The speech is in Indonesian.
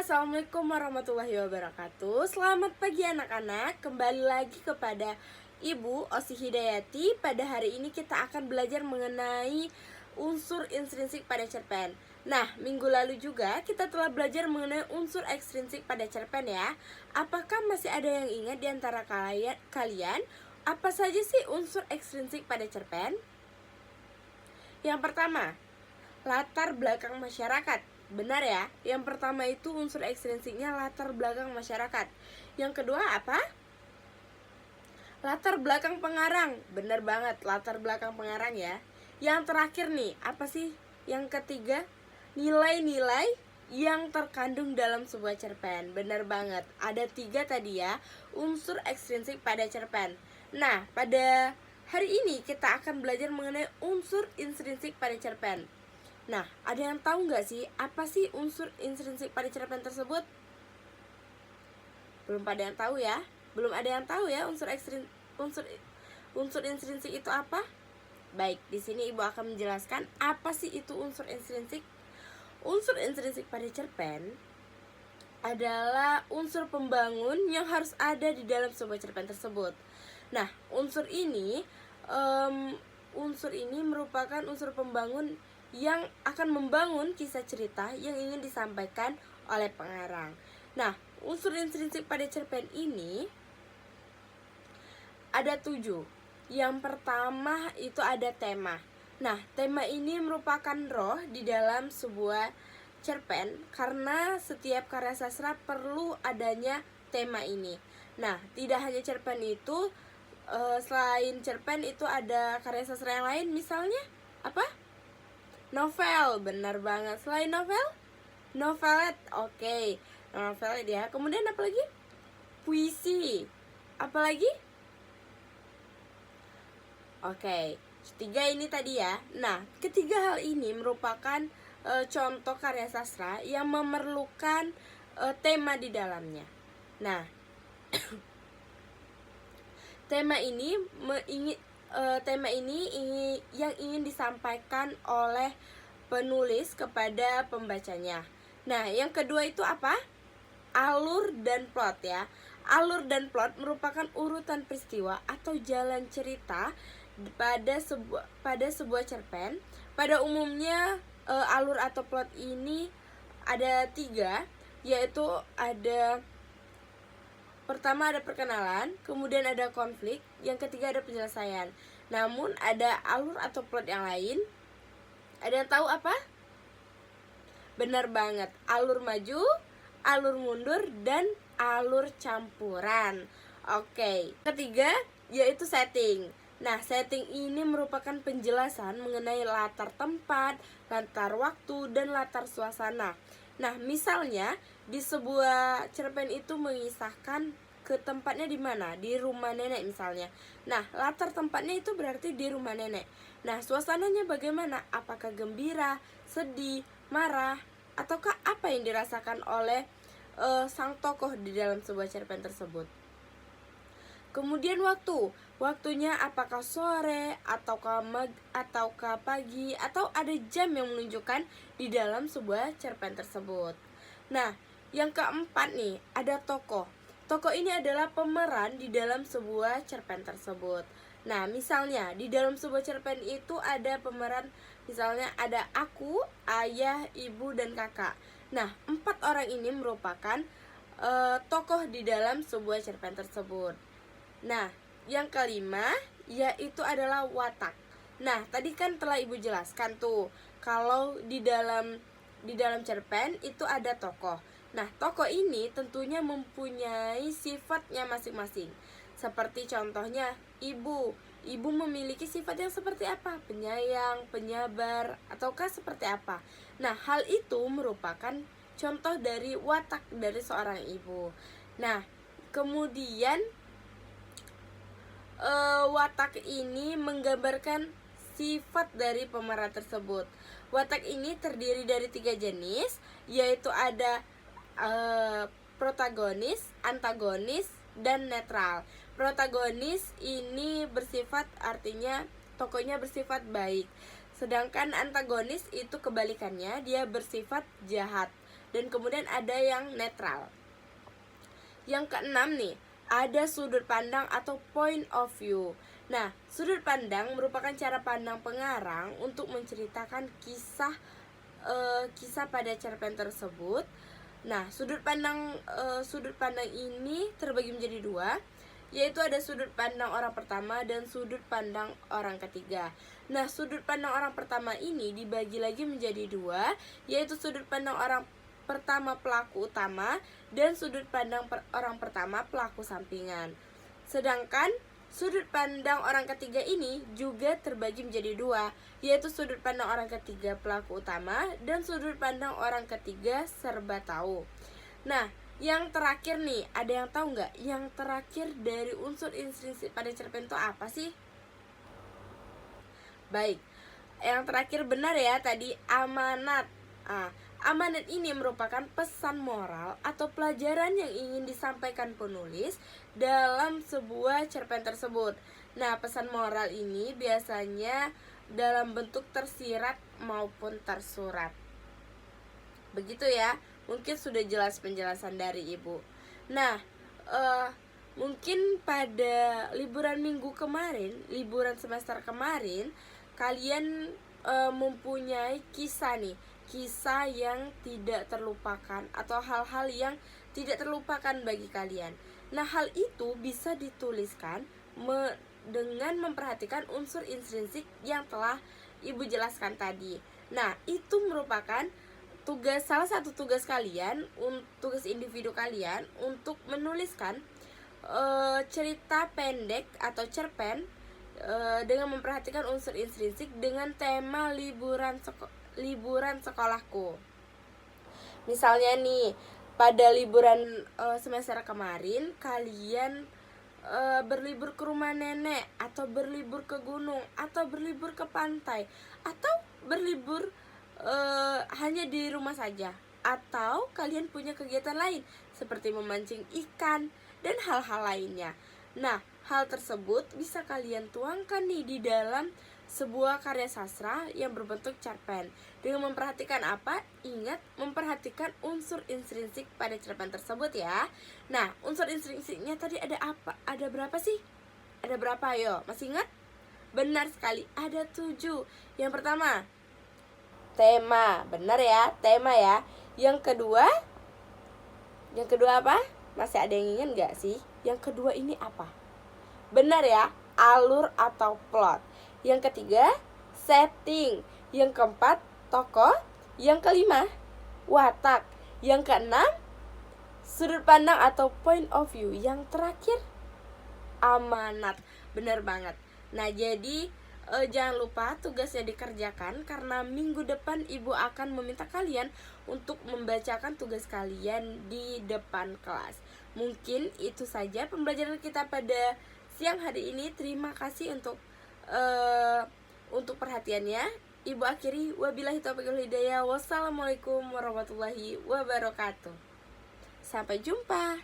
Assalamualaikum warahmatullahi wabarakatuh. Selamat pagi anak-anak. Kembali lagi kepada Ibu Osi Hidayati. Pada hari ini kita akan belajar mengenai unsur intrinsik pada cerpen. Nah, minggu lalu juga kita telah belajar mengenai unsur ekstrinsik pada cerpen ya. Apakah masih ada yang ingat di antara kalian? Apa saja sih unsur ekstrinsik pada cerpen? Yang pertama, latar belakang masyarakat. Benar ya, yang pertama itu unsur ekstrinsiknya latar belakang masyarakat. Yang kedua apa? Latar belakang pengarang. Benar banget, latar belakang pengarang ya. Yang terakhir nih, apa sih? Yang ketiga, nilai-nilai yang terkandung dalam sebuah cerpen. Benar banget, ada 3 tadi ya, unsur ekstrinsik pada cerpen. Nah, pada hari ini kita akan belajar mengenai unsur intrinsik pada cerpen. Nah, ada yang tahu nggak sih apa sih unsur intrinsik pada cerpen tersebut? Belum pada yang tahu ya? Belum ada yang tahu ya unsur intrinsik itu apa? Baik, di sini Ibu akan menjelaskan apa sih itu unsur intrinsik. Unsur intrinsik pada cerpen adalah unsur pembangun yang harus ada di dalam sebuah cerpen tersebut. Nah, unsur ini merupakan unsur pembangun yang akan membangun kisah cerita yang ingin disampaikan oleh pengarang. Nah, unsur intrinsik pada cerpen ini ada 7. Yang pertama itu ada tema. Nah, tema ini merupakan roh di dalam sebuah cerpen karena setiap karya sastra perlu adanya tema ini. Nah, tidak hanya cerpen itu, selain cerpen itu ada karya sastra yang lain, misalnya apa? Novel. Benar banget. Selain novel, novelet. Oke, novelet ya. Kemudian apa lagi? Puisi. Apa lagi? Oke, 3 ini tadi ya. Nah, ketiga hal ini merupakan contoh karya sastra yang memerlukan tema di dalamnya. Nah, tema ini yang ingin disampaikan oleh penulis kepada pembacanya. Nah, yang kedua itu apa? Alur dan plot ya. Alur dan plot merupakan urutan peristiwa atau jalan cerita pada sebuah cerpen. Pada umumnya alur atau plot ini ada 3, yaitu pertama ada perkenalan, kemudian ada konflik, yang ketiga ada penyelesaian. Namun ada alur atau plot yang lain. Ada yang tahu apa? Benar banget, alur maju, alur mundur, dan alur campuran. Oke, ketiga yaitu setting. Nah, setting ini merupakan penjelasan mengenai latar tempat, latar waktu, dan latar suasana. Nah, misalnya di sebuah cerpen itu mengisahkan ke tempatnya di mana? Di rumah nenek misalnya. Nah, latar tempatnya itu berarti di rumah nenek. Nah, suasananya bagaimana? Apakah gembira, sedih, marah, ataukah apa yang dirasakan oleh sang tokoh di dalam sebuah cerpen tersebut? Kemudian waktunya apakah sore ataukah pagi, atau ada jam yang menunjukkan di dalam sebuah cerpen tersebut. Nah, yang keempat nih, ada tokoh. Tokoh ini adalah pemeran di dalam sebuah cerpen tersebut. Nah, misalnya di dalam sebuah cerpen itu ada pemeran, misalnya ada aku, ayah, ibu, dan kakak. Nah, 4 orang ini merupakan tokoh di dalam sebuah cerpen tersebut. Nah, yang kelima yaitu adalah watak. Nah, tadi kan telah Ibu jelaskan tuh, kalau di dalam cerpen itu ada tokoh. Nah, tokoh ini tentunya mempunyai sifatnya masing-masing. Seperti contohnya ibu. Ibu memiliki sifat yang seperti apa? Penyayang, penyabar, ataukah seperti apa? Nah, hal itu merupakan contoh dari watak dari seorang ibu. Nah, kemudian watak ini menggambarkan sifat dari pemeran tersebut. Watak ini terdiri dari 3 jenis, yaitu ada protagonis, antagonis, dan netral. Protagonis ini bersifat, artinya tokohnya bersifat baik. Sedangkan antagonis itu kebalikannya, dia bersifat jahat. dan kemudian ada yang netral. Yang keenam nih, ada sudut pandang atau point of view. Nah, sudut pandang merupakan cara pandang pengarang untuk menceritakan kisah pada cerpen tersebut. Nah, sudut pandang ini terbagi menjadi dua, yaitu ada sudut pandang orang pertama dan sudut pandang orang ketiga. Nah, sudut pandang orang pertama ini dibagi lagi menjadi dua, yaitu sudut pandang orang pertama pelaku utama dan sudut pandang orang pertama pelaku sampingan. Sedangkan sudut pandang orang ketiga ini juga terbagi menjadi dua, yaitu sudut pandang orang ketiga pelaku utama dan sudut pandang orang ketiga serba tahu. Nah, yang terakhir nih, ada yang tahu nggak? Yang terakhir dari unsur intrinsik pada cerpen itu apa sih? Baik, yang terakhir benar ya tadi, amanat. Amanat ini merupakan pesan moral atau pelajaran yang ingin disampaikan penulis dalam sebuah cerpen tersebut. Nah, pesan moral ini biasanya dalam bentuk tersirat maupun tersurat. Begitu ya, mungkin sudah jelas penjelasan dari Ibu. Nah, mungkin pada liburan minggu kemarin, liburan semester kemarin, kalian mempunyai kisah nih, kisah yang tidak terlupakan atau hal-hal yang tidak terlupakan bagi kalian. Nah, hal itu bisa dituliskan dengan memperhatikan unsur intrinsik yang telah Ibu jelaskan tadi. Nah, itu merupakan salah satu tugas kalian, tugas individu kalian untuk menuliskan cerita pendek atau cerpen dengan memperhatikan unsur intrinsik dengan tema liburan sekolahku. Misalnya nih, pada liburan semester kemarin kalian berlibur ke rumah nenek, atau berlibur ke gunung, atau berlibur ke pantai, atau berlibur hanya di rumah saja, atau kalian punya kegiatan lain seperti memancing ikan dan hal-hal lainnya. Nah, hal tersebut bisa kalian tuangkan nih di dalam sebuah karya sastra yang berbentuk cerpen. Dengan memperhatikan apa? Ingat, memperhatikan unsur intrinsik pada cerpen tersebut ya. Nah, unsur intrinsiknya tadi ada apa? Ada berapa sih? Ada berapa? Ayo, masih ingat? Benar sekali, ada 7. Yang pertama, tema. Benar ya, tema ya. Yang kedua apa? Masih ada yang ingin gak sih? Yang kedua ini apa? Benar ya, alur atau plot. Yang ketiga, setting. Yang keempat, tokoh. Yang kelima, watak. Yang keenam, sudut pandang atau point of view. Yang terakhir, amanat. Benar banget. Nah, jadi jangan lupa tugasnya dikerjakan, karena minggu depan Ibu akan meminta kalian untuk membacakan tugas kalian di depan kelas. Mungkin itu saja pembelajaran kita pada siang hari ini. Terima kasih untuk perhatiannya. Ibu akhiri, wabillahi taufiq wal hidayah. Wassalamualaikum warahmatullahi wabarakatuh. Sampai jumpa.